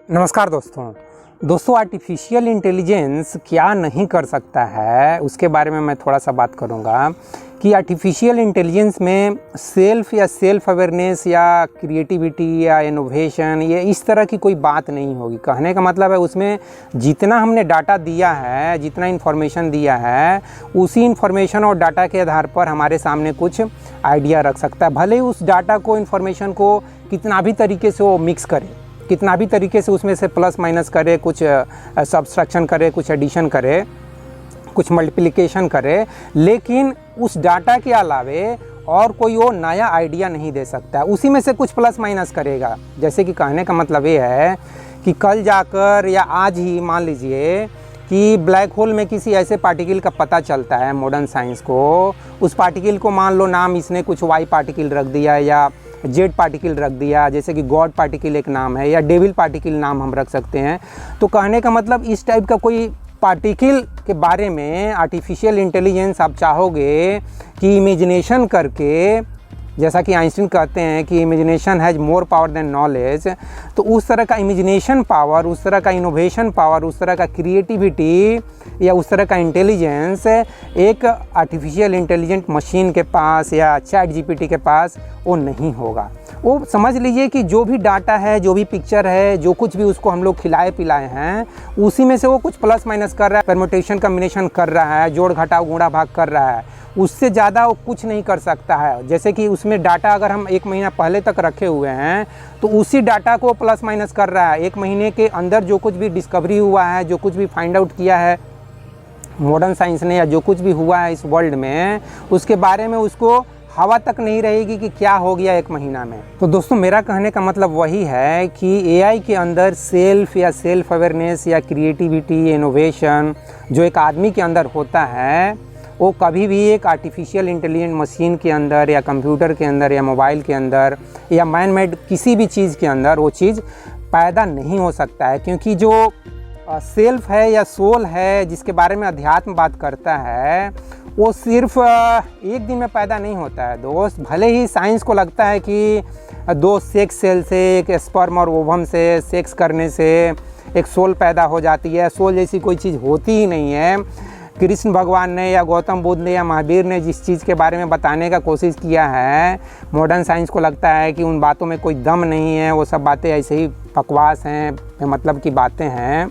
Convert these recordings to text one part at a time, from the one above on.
नमस्कार दोस्तों artificial intelligence क्या नहीं कर सकता है उसके बारे में मैं थोड़ा सा बात करूंगा कि आर्टिफिशियल इंटेलिजेंस में सेल्फ अवेयरनेस या क्रिएटिविटी या इनोवेशन ये इस तरह की कोई बात नहीं होगी। कहने का मतलब है उसमें जितना हमने डाटा दिया है, जितना इन्फॉर्मेशन दिया है, उसी इन्फॉर्मेशन और डाटा के आधार पर हमारे सामने कुछ आइडिया रख सकता है। भले ही उस डाटा को, इन्फॉर्मेशन को कितना भी तरीके से वो मिक्स करे, कितना भी तरीके से उसमें से प्लस माइनस करे, कुछ सब्सट्रैक्शन करे, कुछ एडिशन करे, कुछ मल्टीप्लिकेशन करे, लेकिन उस डाटा के अलावे और कोई वो नया आइडिया नहीं दे सकता है। उसी में से कुछ प्लस माइनस करेगा। जैसे कि कहने का मतलब ये है कि कल जाकर या आज ही मान लीजिए कि ब्लैक होल में किसी ऐसे पार्टिकल का पता चलता है मॉडर्न साइंस को, उस पार्टिकल को मान लो नाम इसने कुछ वाई पार्टिकल रख दिया या जेड पार्टिकल रख दिया, जैसे कि गॉड पार्टिकल एक नाम है या डेविल पार्टिकल नाम हम रख सकते हैं। तो कहने का मतलब इस टाइप का कोई पार्टिकल के बारे में आर्टिफिशियल इंटेलिजेंस आप चाहोगे कि इमेजिनेशन करके, जैसा कि आइंस्टीन कहते हैं कि imagination has more power than knowledge, तो उस तरह का इमेजिनेशन पावर, उस तरह का इनोवेशन पावर, उस तरह का क्रिएटिविटी या उस तरह का इंटेलिजेंस एक आर्टिफिशियल इंटेलिजेंट मशीन के पास या चैट जीपीटी के पास वो नहीं होगा। वो समझ लीजिए कि जो भी डाटा है, जो भी पिक्चर है, जो कुछ भी उसको हम लोग खिलाए पिलाए हैं, उसी में से वो कुछ प्लस माइनस कर रहा है, परम्यूटेशन कम्बिनेशन कर रहा है, जोड़ घटाव गुणा भाग कर रहा है। उससे ज़्यादा वो कुछ नहीं कर सकता है। जैसे कि उसमें डाटा अगर हम 1 महीना पहले तक रखे हुए हैं तो उसी डाटा को प्लस माइनस कर रहा है। 1 महीने के अंदर जो कुछ भी डिस्कवरी हुआ है, जो कुछ भी फाइंड आउट किया है मॉडर्न साइंस ने, या जो कुछ भी हुआ है इस वर्ल्ड में, उसके बारे में उसको हवा तक नहीं रहेगी कि क्या हो गया 1 महीना में। तो दोस्तों मेरा कहने का मतलब वही है कि एआई के अंदर सेल्फ अवेयरनेस या क्रिएटिविटी, इनोवेशन जो एक आदमी के अंदर होता है, वो कभी भी एक आर्टिफिशियल इंटेलिजेंट मशीन के अंदर या कंप्यूटर के अंदर या मोबाइल के अंदर या मैन मेड किसी भी चीज़ के अंदर वो चीज़ पैदा नहीं हो सकता है। क्योंकि जो सेल्फ है या सोल है, जिसके बारे में अध्यात्म बात करता है, वो सिर्फ एक दिन में पैदा नहीं होता है दोस्त। भले ही साइंस को लगता है कि 2 सेक्स सेल से, एक स्पर्म और ओवम से सेक्स करने से एक सोल पैदा हो जाती है, सोल जैसी कोई चीज़ होती ही नहीं है। कृष्ण भगवान ने या गौतम बुद्ध ने या महावीर ने जिस चीज़ के बारे में बताने का कोशिश किया है, मॉडर्न साइंस को लगता है कि उन बातों में कोई दम नहीं है, वो सब बातें ऐसे ही बकवास हैं, मतलब की बातें हैं।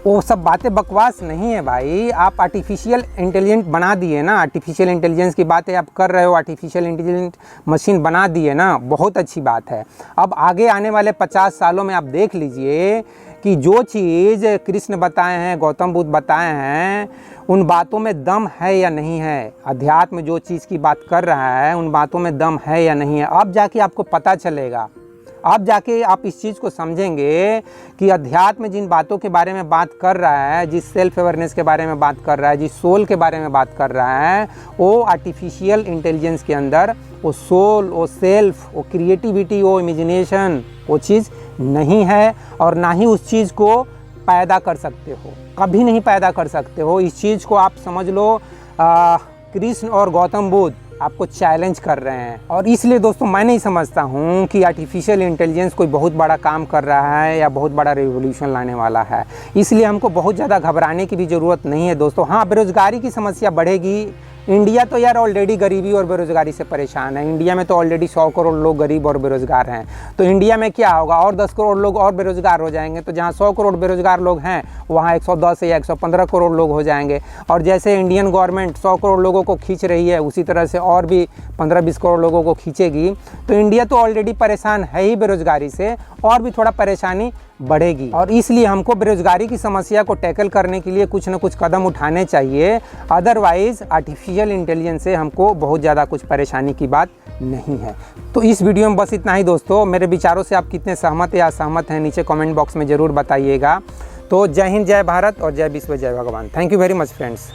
वो सब बातें बकवास नहीं है भाई। आप आर्टिफिशियल इंटेलिजेंट बना दिए ना, आर्टिफिशियल इंटेलिजेंस की बातें आप कर रहे हो, आर्टिफिशियल इंटेलिजेंट मशीन बना दिए ना, बहुत अच्छी बात है। अब आगे आने वाले 50 सालों में आप देख लीजिए कि जो चीज़ कृष्ण बताए हैं, गौतम बुद्ध बताए हैं, उन बातों में दम है या नहीं है। अध्यात्म जो चीज़ की बात कर रहा है, उन बातों में दम है या नहीं है। अब जाके आपको पता चलेगा, अब जाके आप इस चीज़ को समझेंगे कि अध्यात्म जिन बातों के बारे में बात कर रहा है, जिस सेल्फ अवेयरनेस के बारे में बात कर रहा है, जिस सोल के बारे में बात कर रहा है, वो आर्टिफिशियल इंटेलिजेंस के अंदर वो सोल, वो सेल्फ, वो क्रिएटिविटी, वो इमेजिनेशन, वो चीज़ नहीं है। और ना ही उस चीज़ को पैदा कर सकते हो, कभी नहीं पैदा कर सकते हो। इस चीज़ को आप समझ लो कृष्ण और गौतम बुद्ध आपको चैलेंज कर रहे हैं। और इसलिए दोस्तों मैं नहीं समझता हूँ कि आर्टिफिशियल इंटेलिजेंस कोई बहुत बड़ा काम कर रहा है या बहुत बड़ा रिवॉल्यूशन लाने वाला है। इसलिए हमको बहुत ज़्यादा घबराने की भी ज़रूरत नहीं है दोस्तों। हाँ, बेरोज़गारी की समस्या बढ़ेगी। इंडिया तो यार ऑलरेडी गरीबी और बेरोज़गारी से परेशान है। इंडिया में तो ऑलरेडी 100 करोड़ लोग गरीब और बेरोज़गार हैं। तो इंडिया में क्या होगा, और 10 करोड़ लोग और बेरोज़गार हो जाएंगे। तो जहाँ 100 करोड़ बेरोज़गार लोग हैं, वहाँ 110 या 115 करोड़ लोग हो जाएंगे। और जैसे इंडियन गवर्नमेंट 100 करोड़ लोगों को खींच रही है, उसी तरह से और भी 15-20 करोड़ लोगों को खींचेगी। तो इंडिया तो ऑलरेडी परेशान है ही बेरोज़गारी से, और भी थोड़ा परेशानी बढ़ेगी। और इसलिए हमको बेरोज़गारी की समस्या को टैकल करने के लिए कुछ न कुछ कदम उठाने चाहिए। अदरवाइज़ आर्टिफिशियल इंटेलिजेंस से हमको बहुत ज़्यादा कुछ परेशानी की बात नहीं है। तो इस वीडियो में बस इतना ही दोस्तों। मेरे विचारों से आप कितने सहमत या असहमत हैं, नीचे कमेंट बॉक्स में ज़रूर बताइएगा। तो जय हिंद, जय भारत और जय विश्व, जय भगवान। Thank you very much friends.